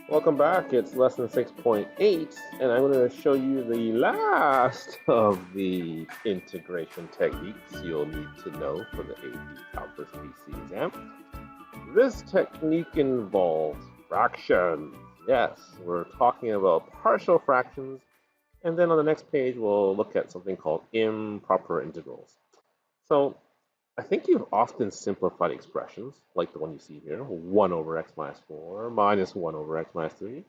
Welcome back. It's lesson 6.8, and I'm going to show you the last of the integration techniques you'll need to know for the AP Calculus BC exam. This technique involves fractions. Yes, we're talking about partial fractions, and then on the next page we'll look at something called improper integrals. So I think you've often simplified expressions, like the one you see here, 1 over x minus 4 minus 1 over x minus 3.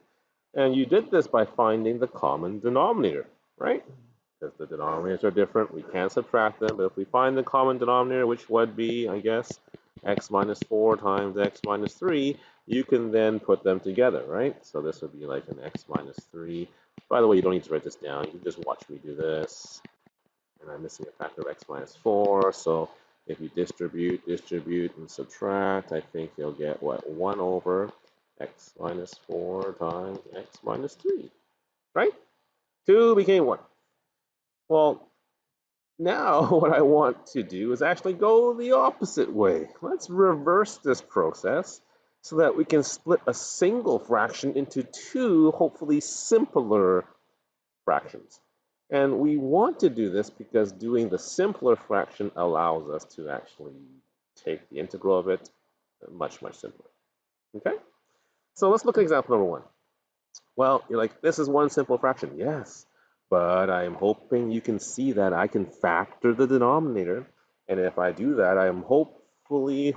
And you did this by finding the common denominator, right? Because the denominators are different, we can't subtract them. But if we find the common denominator, which would be, I guess, x minus 4 times x minus 3, you can then put them together, right? So this would be like an x minus 3. By the way, you don't need to write this down. You can just watch me do this. And I'm missing a factor of x minus 4. So if you distribute, and subtract, I think you'll get, what, 1 over x minus 4 times x minus 3, right? 2 became 1. Well, now what I want to do is actually go the opposite way. Let's reverse this process so that we can split a single fraction into two, hopefully simpler fractions. And we want to do this because doing the simpler fraction allows us to actually take the integral of it much, much simpler. Okay? So let's look at example number 1. Well, you're like, this is one simple fraction. Yes, but I'm hoping you can see that I can factor the denominator. And if I do that, I am hopefully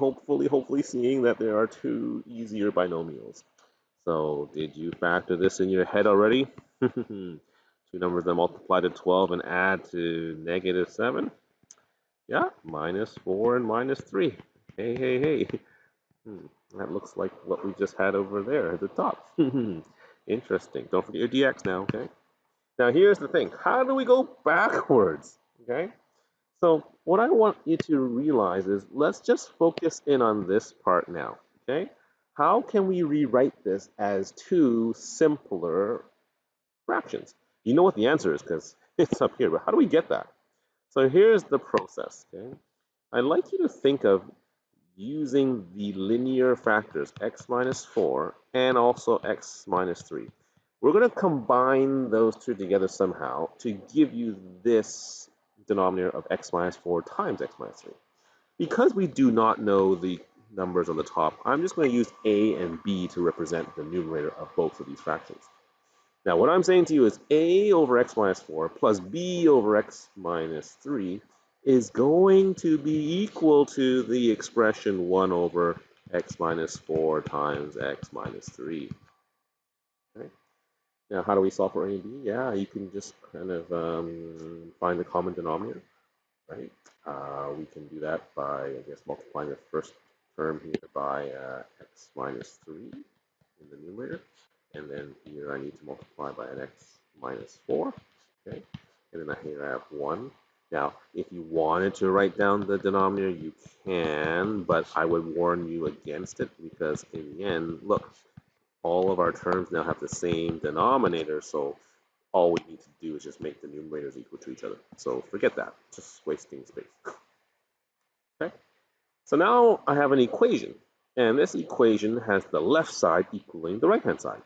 seeing that there are two easier binomials. So did you factor this in your head already? Two numbers that multiply to 12 and add to negative 7? Yeah, minus 4 and minus 3. Hey. That looks like what we just had over there at the top. Interesting. Don't forget your dx now, okay? Now here's the thing. How do we go backwards? Okay? So what I want you to realize is let's just focus in on this part now, okay? How can we rewrite this as two simpler fractions? You know what the answer is because it's up here, but how do we get that? So here's the process, okay? I'd like you to think of using the linear factors x minus 4 and also x minus 3. We're going to combine those two together somehow to give you this denominator of x minus 4 times x minus 3. Because we do not know the numbers on the top, I'm just going to use a and b to represent the numerator of both of these fractions. Now, what I'm saying to you is a over x minus 4 plus b over x minus 3 is going to be equal to the expression 1 over x minus 4 times x minus 3. Okay. Now, how do we solve for a and b? Yeah, you can just kind of find the common denominator, right? We can do that by, I guess, multiplying the first term here by x minus 3 in the numerator. And then here I need to multiply by an x minus 4, okay? And then here I have 1. Now, if you wanted to write down the denominator, you can, but I would warn you against it because in the end, look, all of our terms now have the same denominator, so all we need to do is just make the numerators equal to each other. So forget that, just wasting space. Okay? So now I have an equation, and this equation has the left side equaling the right-hand side.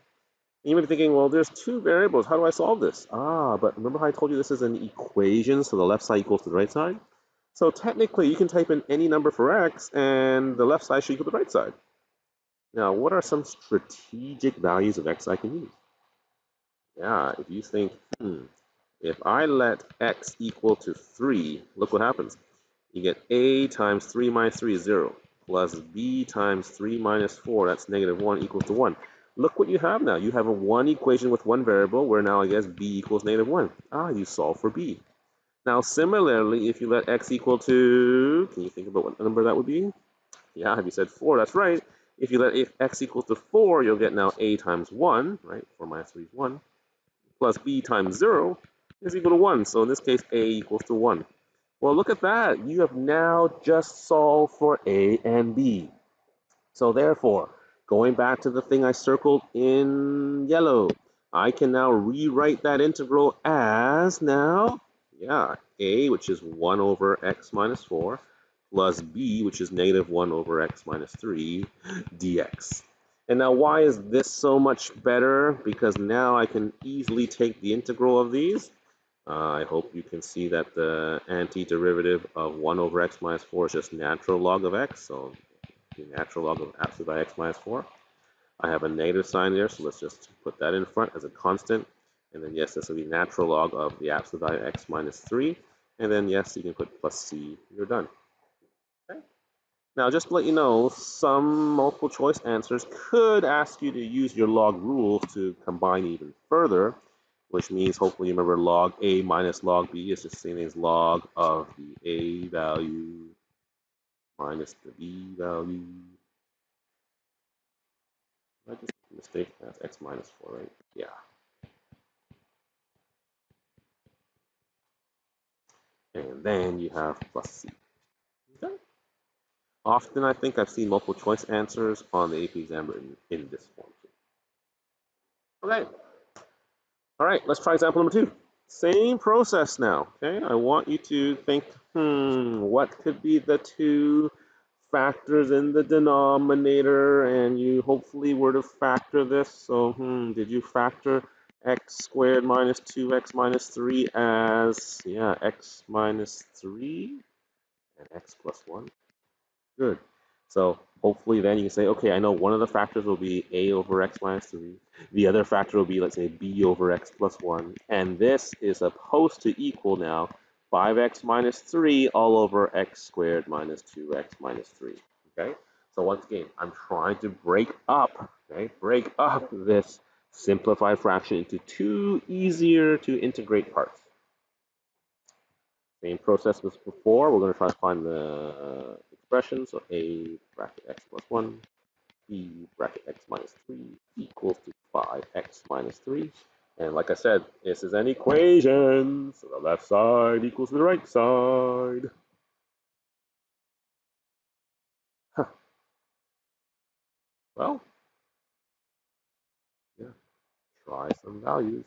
You might be thinking, well, there's two variables. How do I solve this? But remember how I told you this is an equation, so the left side equals to the right side? So technically, you can type in any number for x, and the left side should equal the right side. Now, what are some strategic values of x I can use? Yeah, if you think, if I let x equal to 3, look what happens. You get a times 3 minus 3 is 0, plus b times 3 minus 4, that's negative 1, equals to 1. Look what you have now. You have a one equation with one variable where now I guess b equals negative 1. You solve for b. Now similarly, if you let x equal to, can you think about what number that would be? Yeah, have you said 4? That's right. If you let x equals to 4, you'll get now a times 1, right? 4 minus 3 is 1, plus b times 0 is equal to 1. So in this case, a equals to 1. Well, look at that. You have now just solved for a and b. So therefore, going back to the thing I circled in yellow, I can now rewrite that integral as now, a, which is 1 over x minus 4, plus b, which is negative 1 over x minus 3 dx. And now why is this so much better? Because now I can easily take the integral of these. I hope you can see that the antiderivative of 1 over x minus 4 is just natural log of x. So the natural log of absolute by x minus 4. I have a negative sign there, so let's just put that in front as a constant. And then yes, this will be natural log of the absolute value of x minus 3. And then yes, you can put plus c. You're done. Okay. Now, just to let you know, some multiple choice answers could ask you to use your log rules to combine even further, which means hopefully you remember log a minus log b is just the same as log of the a value minus the b value. I just made a mistake. That's x minus 4, right? Yeah. And then you have plus c. Okay. Often I think I've seen multiple choice answers on the AP exam written in this form too. Okay. All right, let's try example number 2. Same process now, okay? I want you to think, what could be the two factors in the denominator? And you hopefully were to factor this. So, did you factor x squared minus 2x minus 3 as, yeah, x minus 3 and x plus 1? Good. So hopefully then you can say, okay, I know one of the factors will be a over x minus 3. The other factor will be, let's say, b over x plus 1. And this is supposed to equal now 5x minus 3 all over x squared minus 2x minus 3. Okay? So once again, I'm trying to break up this simplified fraction into two easier to integrate parts. Same process as before. We're going to try to find the expression. So a bracket x plus 1, b bracket x minus 3 equals to 5x minus 3. And like I said, this is an equation. So the left side equals the right side. Huh. Well, yeah, try some values.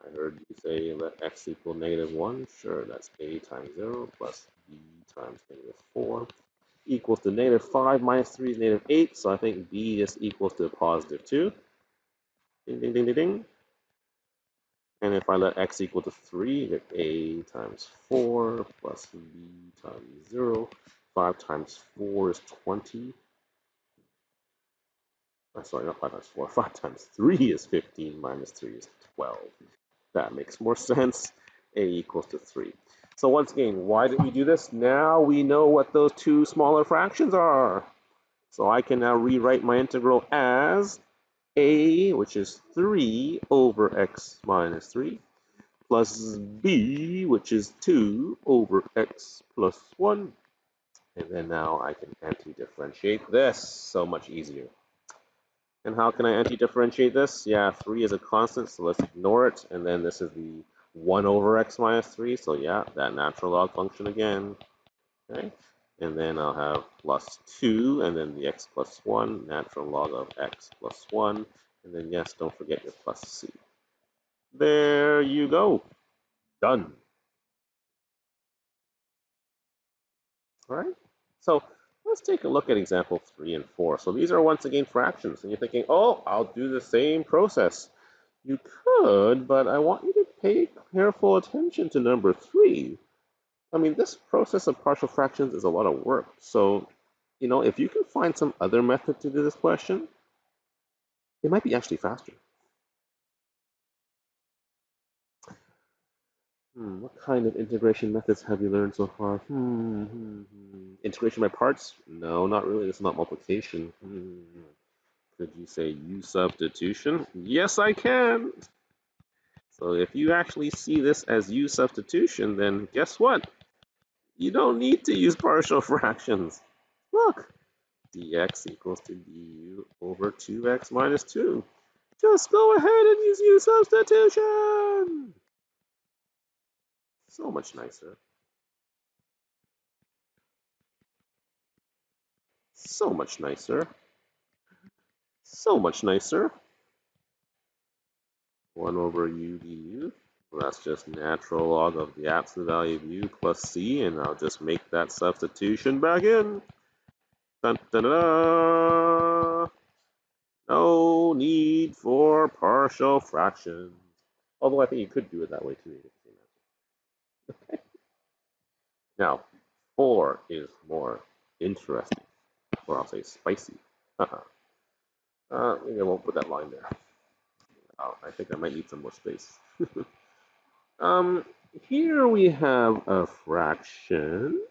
I heard you say let x equal negative 1. Sure, that's a times 0 plus b times negative 4 equals to negative 5 minus 3 is negative 8. So I think b is equals to positive 2. Ding, ding, ding, ding, ding. And if I let x equal to 3, you get a times 4 plus b times 0. 5 times 4 is 20. Sorry, not 5 times 4. 5 times 3 is 15 minus 3 is 12. That makes more sense. A equals to 3. So once again, why did we do this? Now we know what those two smaller fractions are. So I can now rewrite my integral as a, which is 3 over x minus 3, plus b, which is 2 over x plus 1. And then now I can anti-differentiate this. So much easier. And how can I anti-differentiate this? Yeah, 3 is a constant, so let's ignore it. And then this is the 1 over x minus 3. So yeah, that natural log function again. Okay. And then I'll have plus 2, and then the x plus 1, natural log of x plus 1. And then yes, don't forget your plus c. There you go. Done. All right. So let's take a look at example 3 and 4. So these are once again fractions. And you're thinking, oh, I'll do the same process. You could, but I want you to pay careful attention to number 3. I mean, this process of partial fractions is a lot of work. So, if you can find some other method to do this question, it might be actually faster. What kind of integration methods have you learned so far? Integration by parts? No, not really. It's not multiplication. Could you say U substitution? Yes, I can. So if you actually see this as U substitution, then guess what? You don't need to use partial fractions. Look, dx equals to du over 2x minus 2. Just go ahead and use U substitution. So much nicer. So much nicer. So much nicer. 1 over u du. Well, that's just natural log of the absolute value of u plus c, and I'll just make that substitution back in. Dun, dun, dun, dun. partial fractions. Although I think you could do it that way too. Okay. Now, 4 is more interesting, or I'll say spicy. Maybe I won't put that line there. I think I might need some more space. um, Here we have a fraction.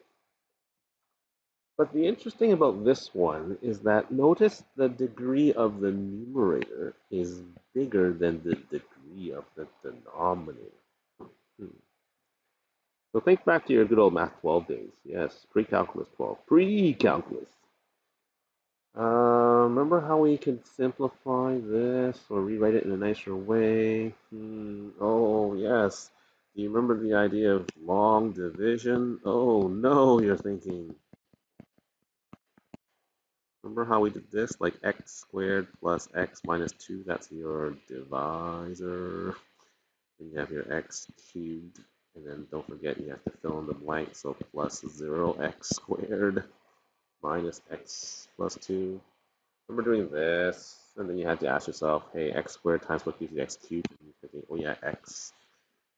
But the interesting about this one is that notice the degree of the numerator is bigger than the degree of the denominator. Hmm. So think back to your good old Math 12 days. Yes, pre-calculus 12. Pre-calculus. Remember how we could simplify this or rewrite it in a nicer way? Oh, yes. Do you remember the idea of long division? Oh, no, you're thinking. Remember how we did this? Like x squared plus x minus 2, that's your divisor. Then you have your x cubed. And then don't forget you have to fill in the blank. So plus 0x squared minus x plus 2. Remember doing this? And then you had to ask yourself, hey, x squared times what gives you x cubed? And you're thinking, oh yeah, x.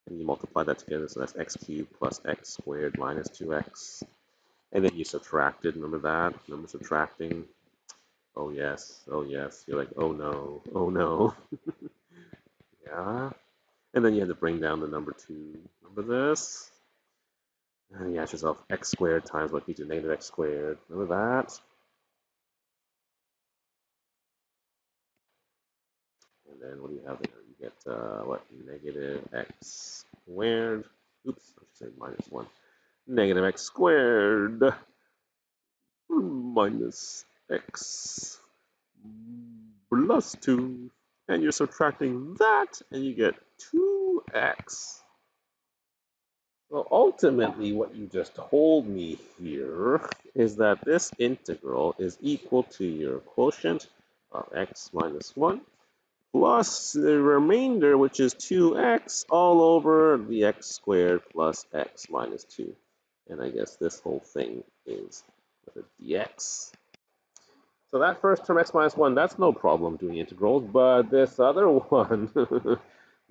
And you multiply that together, so that's x cubed plus x squared minus 2x. And then you subtracted, remember that? Remember subtracting? Oh yes, oh yes. You're like, oh no, oh no. Yeah. And then you had to bring down the number 2. Remember this? And you ask yourself, x squared times what gives you negative x squared. Remember that? And then what do you have there? You get, what, negative x squared. Oops, I should say minus 1. Negative x squared minus x plus 2. And you're subtracting that, and you get 2x. So ultimately, what you just told me here is that this integral is equal to your quotient of x minus 1 plus the remainder, which is 2x, all over the x squared plus x minus 2. And I guess this whole thing is with a dx. So that first term, x minus 1, that's no problem doing integrals, but this other one,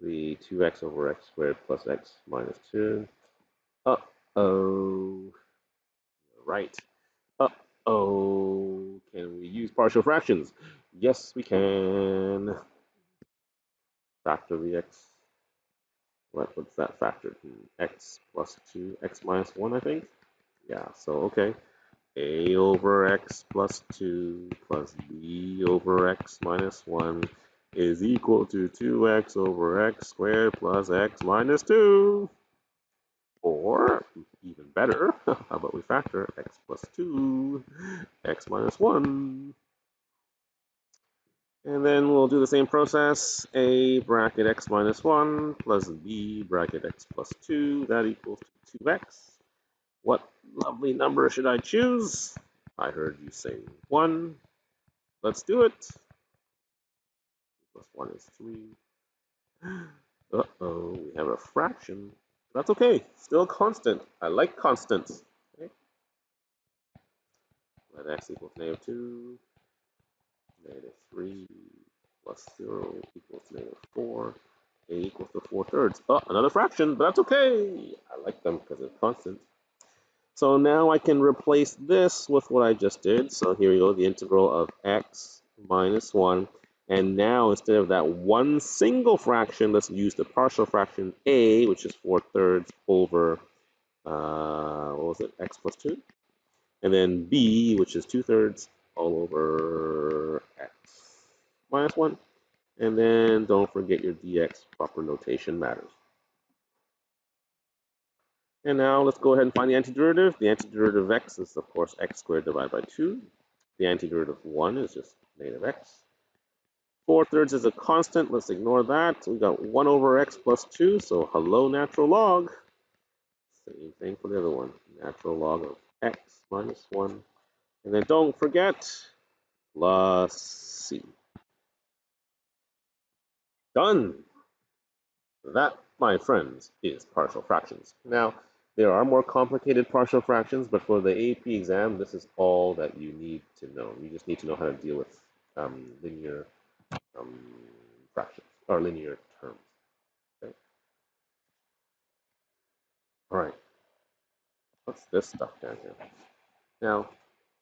the 2x over x squared plus x minus 2, uh-oh, right, uh-oh, can we use partial fractions? Yes, we can. Factor the x. What's that factor? X plus 2, x minus 1, I think? Yeah, so okay. A over x plus 2 plus b over x minus 1 is equal to 2x over x squared plus x minus 2. Or, even better, how about we factor x plus 2, x minus 1. And then we'll do the same process. A bracket x minus 1 plus b bracket x plus 2. That equals to 2x. What lovely number should I choose? I heard you say 1. Let's do it. Plus 1 is 3. Uh-oh, we have a fraction. That's okay. Still constant. I like constants. Okay. Let x equals negative 2. Negative 3 plus 0 equals negative 4. A equals to 4/3. Oh, another fraction, but that's okay. I like them because they're constant. So now I can replace this with what I just did. So here we go, the integral of x minus 1. And now instead of that one single fraction, let's use the partial fraction a, which is 4/3 over, what was it, x plus 2? And then b, which is 2/3 all over x minus 1. And then don't forget your dx, proper notation matters. And now let's go ahead and find the antiderivative. The antiderivative of x is, of course, x squared divided by 2. The antiderivative of 1 is just negative x. 4/3 is a constant. Let's ignore that. We got 1 over x plus 2. So hello, natural log. Same thing for the other one. Natural log of x minus 1. And then don't forget, plus c. Done. That, my friends, is partial fractions. Now, there are more complicated partial fractions, but for the AP exam, this is all that you need to know. You just need to know how to deal with linear fractions. or linear terms. Okay? All right, what's this stuff down here? Now,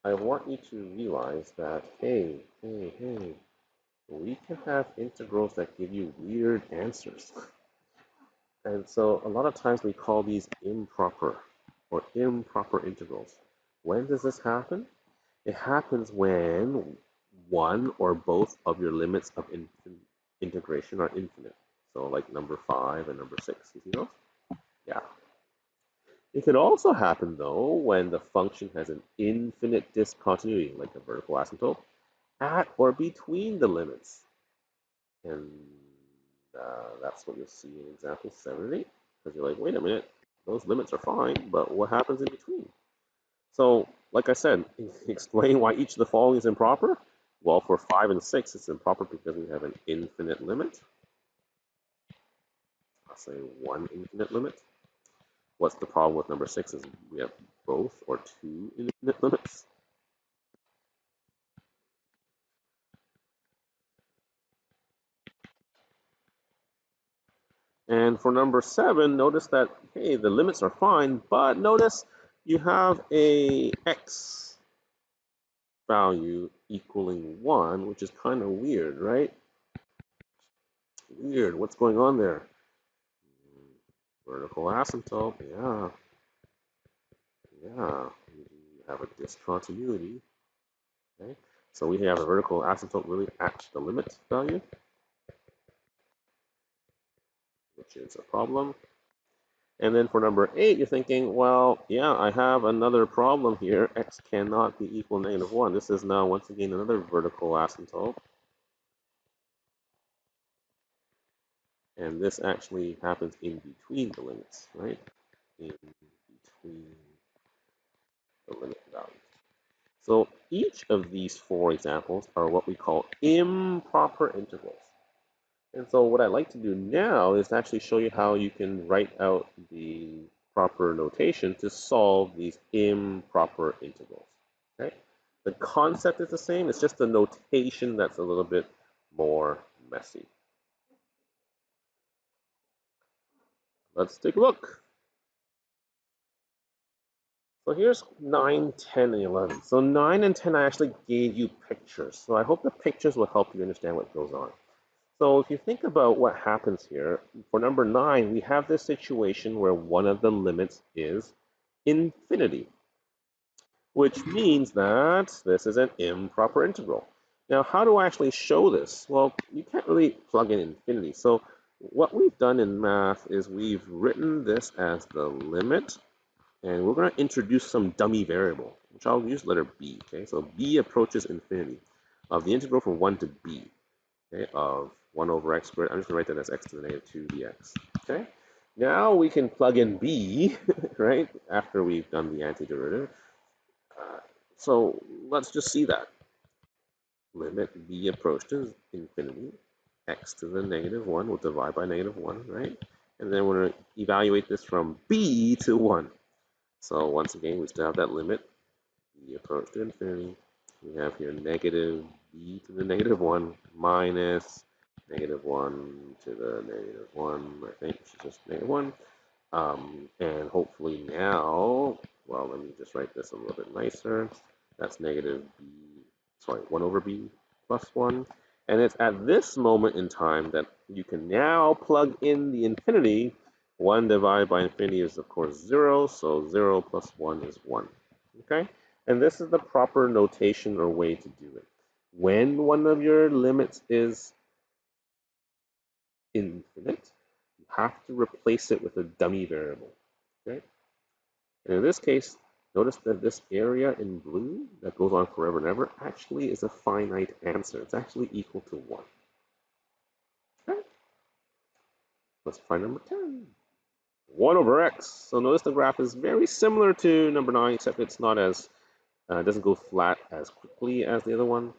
I want you to realize that, hey, we can have integrals that give you weird answers. And so a lot of times we call these improper or improper integrals. When does this happen? It happens when one or both of your limits of integration are infinite. So like number 5 and number 6. You see those? Yeah. It could also happen, though, when the function has an infinite discontinuity, like a vertical asymptote, at or between the limits. And that's what you'll see in example 7 and 8. Because you're like, wait a minute, those limits are fine, but what happens in between? So, like I said, explain why each of the following is improper. Well, for 5 and 6, it's improper because we have an infinite limit. I'll say one infinite limit. What's the problem with number 6 is we have both or two infinite limits. And for number 7, notice that, hey, the limits are fine, but notice you have a x value equaling 1, which is kind of weird, right? Weird. What's going on there? Vertical asymptote, yeah. Yeah, you have a discontinuity. Okay, so we have a vertical asymptote really at the limit value, which is a problem. And then for number 8, you're thinking, well, yeah, I have another problem here. X cannot be equal to -1. This is now, once again, another vertical asymptote. And this actually happens in between the limits, right? In between the limit values. So each of these 4 examples are what we call improper integrals. And so what I'd like to do now is actually show you how you can write out the proper notation to solve these improper integrals. Okay? The concept is the same, it's just the notation that's a little bit more messy. Let's take a look. So here's 9, 10, and 11. So 9 and 10, I actually gave you pictures. So I hope the pictures will help you understand what goes on. So if you think about what happens here, for number 9, we have this situation where one of the limits is infinity, which means that this is an improper integral. Now, how do I actually show this? Well, you can't really plug in infinity. So what we've done in math is we've written this as the limit, and we're going to introduce some dummy variable, which I'll use letter b. Okay, so b approaches infinity of the integral from 1 to b. Okay, of 1 over x squared. I'm just going to write that as x to the -2 dx. Okay, now we can plug in b, right, after we've done the antiderivative. So let's just see that. Limit b approaches infinity, x to the -1 will divide by -1, right? And then we're going to evaluate this from b to 1. So once again, we still have that limit, b approach to infinity. We have here negative b to the -1 minus -1 to the -1, I think, which is just -1. And hopefully now, well, let me just write this a little bit nicer. That's negative b, sorry, 1 over b plus 1. And it's at this moment in time that you can now plug in the infinity. 1 divided by infinity is, of course, 0. So 0 plus 1 is 1. Okay? And this is the proper notation or way to do it. When one of your limits is infinite, you have to replace it with a dummy variable. Okay? And in this case, notice that this area in blue that goes on forever and ever actually is a finite answer. It's actually equal to 1. Okay? Let's try number 10. 1 over x. So notice the graph is very similar to number 9, except it's not as, doesn't go flat as quickly as the other one.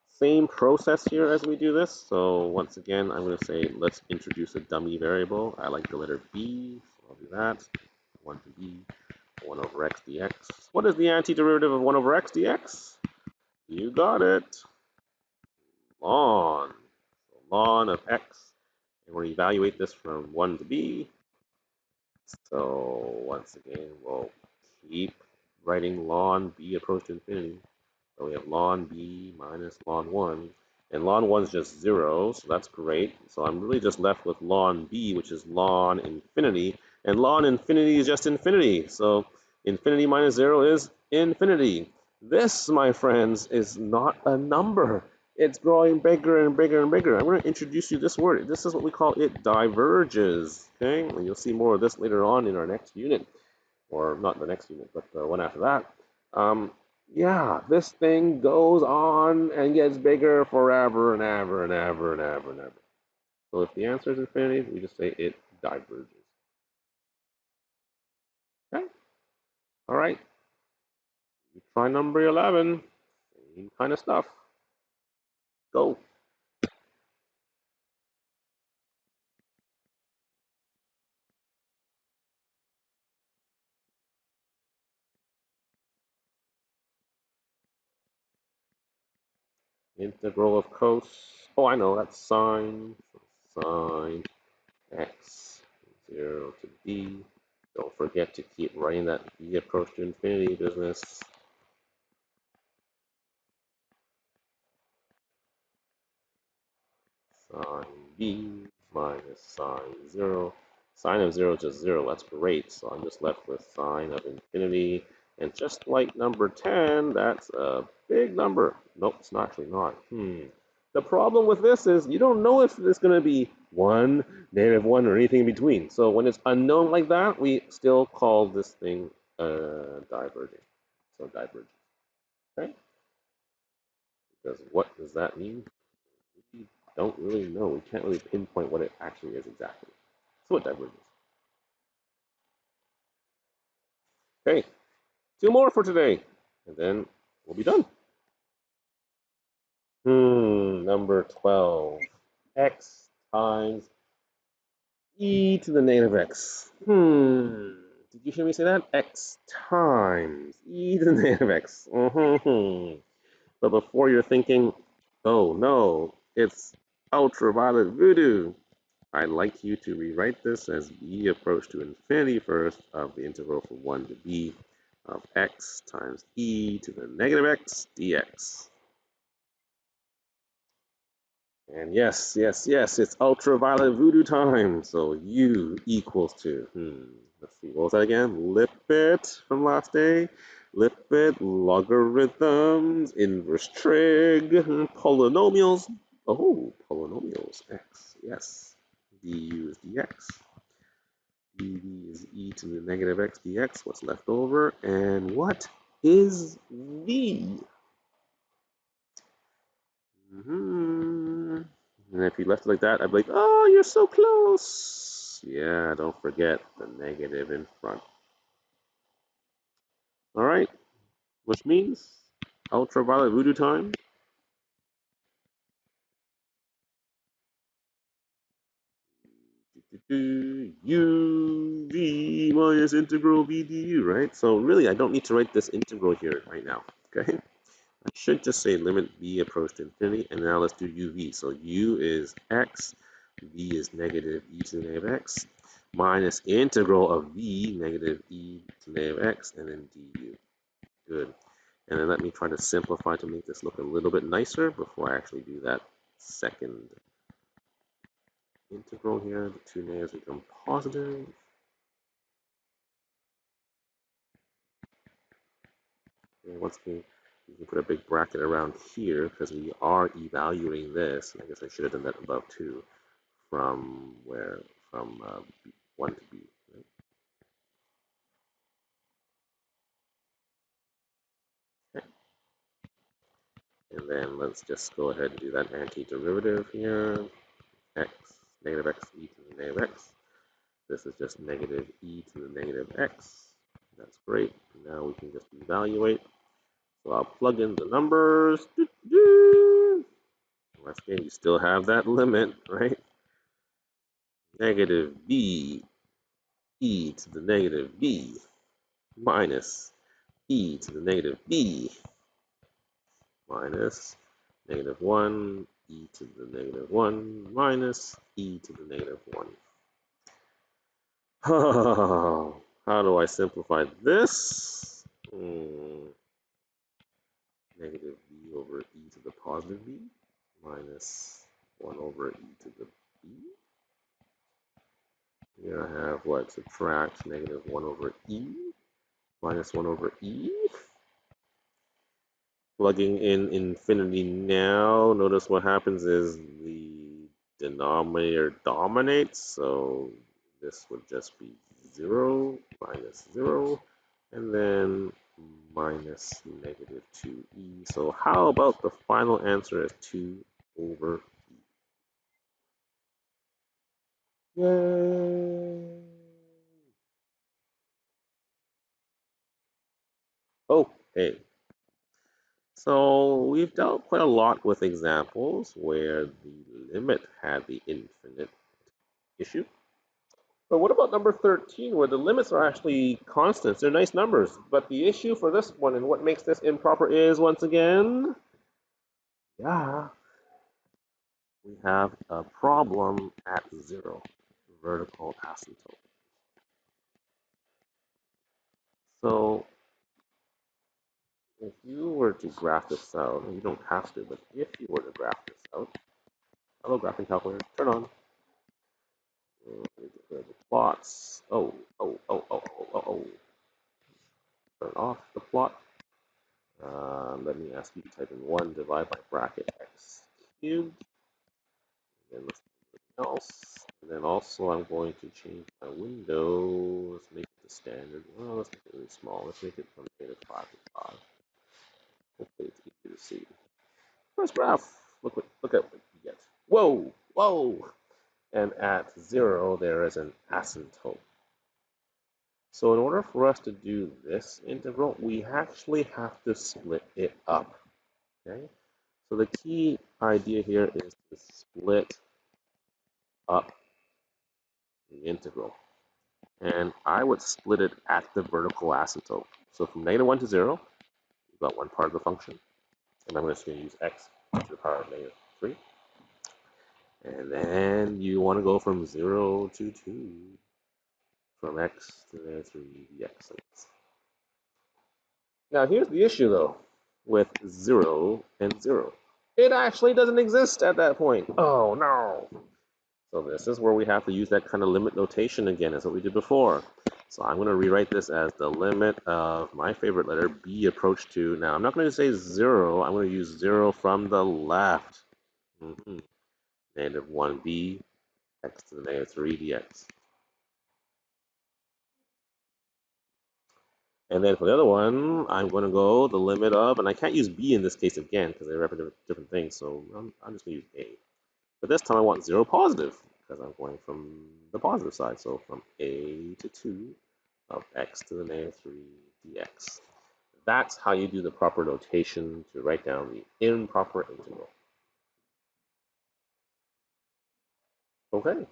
Same process here as we do this. So once again, I'm going to say let's introduce a dummy variable. I like the letter b, so I'll do that. 1 to b, 1 over x dx. What is the antiderivative of 1 over x dx? You got it. Ln. So ln of x And we'll evaluate this from 1 to b. So once again, we'll keep writing ln b approach to infinity. So we have ln b minus ln 1. And ln 1 is just 0, so that's great. So I'm really just left with ln b, which is ln infinity. And ln infinity is just infinity. So infinity minus 0 is infinity. This, my friends, is not a number. It's growing bigger and bigger and bigger. I'm going to introduce you this word. This is what we call it diverges. Okay, and you'll see more of this later on in our next unit, or not the next unit, but the one after that. Yeah, this thing goes on and gets bigger forever and ever and ever and ever and ever. So if the answer is infinity, we just say it diverges. Okay, all right. Try number 11. Same kind of stuff. Go. Integral of cos. Oh, I know, that's sine. Sine x 0 to b. Don't forget to keep writing that b approach to infinity business. Sine b minus sine 0. Sine of 0 is just 0. That's great. So I'm just left with sine of infinity. And just like number 10, that's a big number. Nope, it's actually not. The problem with this is you don't know if it's going to be 1, -1, or anything in between. So when it's unknown like that, we still call this thing diverging. So divergent. Okay? Because what does that mean? We don't really know. We can't really pinpoint what it actually is exactly. So what diverges? Okay, 2 more for today, and then we'll be done. Number 12. X times e to the negative x. Did you hear me say that? X times e to the negative x. But before you're thinking, oh no, it's ultraviolet voodoo, I'd like you to rewrite this as b approach to infinity first of the integral from 1 to b of x times e to the negative x dx. And yes, yes, yes, it's ultraviolet voodoo time. So u equals to, let's see, what was that again? Lipit from last day. Lipit, logarithms, inverse trig, polynomials. Oh, polynomials, x, yes. du is dx. dv is e to the negative x dx. What's left over? And what is v? And if you left it like that, I'd be like, oh, you're so close. Yeah, don't forget the negative in front. All right, which means ultraviolet voodoo time. uv minus integral v du, right? So really, I don't need to write this integral here right now, okay? I should just say limit b approach to infinity, and now let's do uv. So u is x, v is negative e to the negative x, minus integral of v, negative e to the negative x, and then du. Good. And then let me try to simplify to make this look a little bit nicer before I actually do that second integral here. The two negatives become positive. And once again, you can put a big bracket around here because we are evaluating this. I guess I should have done that above too. From where? From 1 to b. Right? Okay. And then let's just go ahead and do that antiderivative here. X, negative x e to the negative x. This is just negative e to the negative x. That's great. Now we can just evaluate. So I'll plug in the numbers. Once again, you still have that limit, right? Negative b e to the negative b minus e to the negative b minus negative 1 e to the negative 1 minus e to the negative 1. How do I simplify this? Negative b over e to the positive b minus 1 over e to the b. Here I have what? Subtract negative 1 over e minus 1 over e. Plugging in infinity now, notice what happens is the denominator dominates, so this would just be 0 minus 0, and then minus negative 2e. So how about the final answer is 2 over e? Yay! Okay. So we've dealt quite a lot with examples where the limit had the infinite issue. But what about number 13, where the limits are actually constants? They're nice numbers. But the issue for this one and what makes this improper is, once again, yeah, we have a problem at 0, vertical asymptote. So if you were to graph this out, and you don't have to, but if you were to graph this out, hello graphing calculator, turn on. Declare the plots. Oh. Turn off the plot. Let me ask you to type in 1 divided by bracket x cubed. And let's do something else. And then also I'm going to change my window. Let's make it the standard. Well, let's make it really small. Let's make it from negative 5 to 5. Hopefully it's easier to see. First graph. Look at what you get. Whoa! And at 0, there is an asymptote. So in order for us to do this integral, we actually have to split it up. Okay? So the key idea here is to split up the integral. And I would split it at the vertical asymptote. So from negative 1 to 0, you've got one part of the function. And I'm just going to use x to the power of negative 3. And then you want to go from 0 to 2, from x to negative 3 dx. Now here's the issue, though, with 0 and 0. It actually doesn't exist at that point. Oh, no. So this is where we have to use that kind of limit notation again, as what we did before. So I'm going to rewrite this as the limit of my favorite letter, b approach to. Now, I'm not going to say 0. I'm going to use 0 from the left. Negative 1b, x to the negative 3 dx. And then for the other one, I'm going to go the limit of, and I can't use b in this case again because they represent different things, so I'm just going to use a. But this time I want 0 positive because I'm going from the positive side. So from a to 2 of x to the negative 3 dx. That's how you do the proper notation to write down the improper integral. Okay,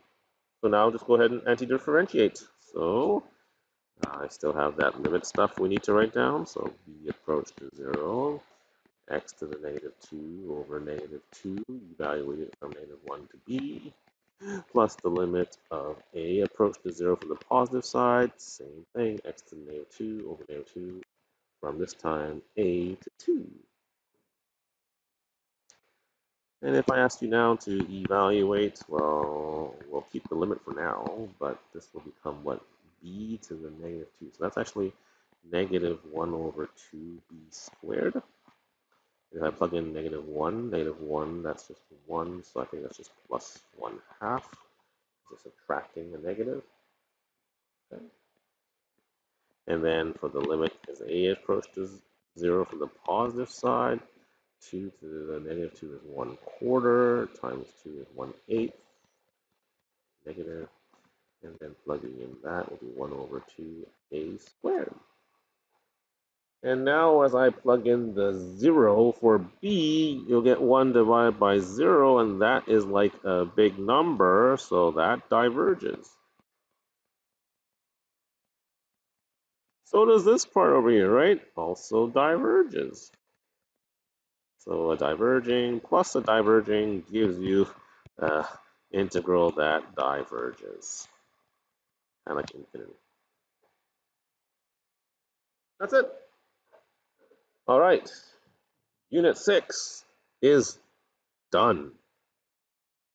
so now just go ahead and anti-differentiate. So I still have that limit stuff we need to write down. So b approach to 0, x to the negative 2 over negative 2, evaluate it from negative 1 to b, plus the limit of a approach to 0 from the positive side, same thing, x to the negative 2 over negative 2, from this time a to 2. And if I ask you now to evaluate, well, we'll keep the limit for now, but this will become what? B to the negative 2. So that's actually negative 1 over 2b squared. If I plug in negative 1, that's just 1, so I think that's just plus 1/2. Just subtracting a negative. Okay. And then for the limit as a approaches 0 from the positive side, 2 to the negative 2 is 1/4, times 2 is 1/8, negative, and then plugging in that will be 1 over 2a squared. And now as I plug in the 0 for b, you'll get 1 divided by 0, and that is like a big number, so that diverges. So does this part over here, right? Also diverges. So a diverging plus a diverging gives you an integral that diverges, kind of like infinity. That's it. All right. Unit 6 is done.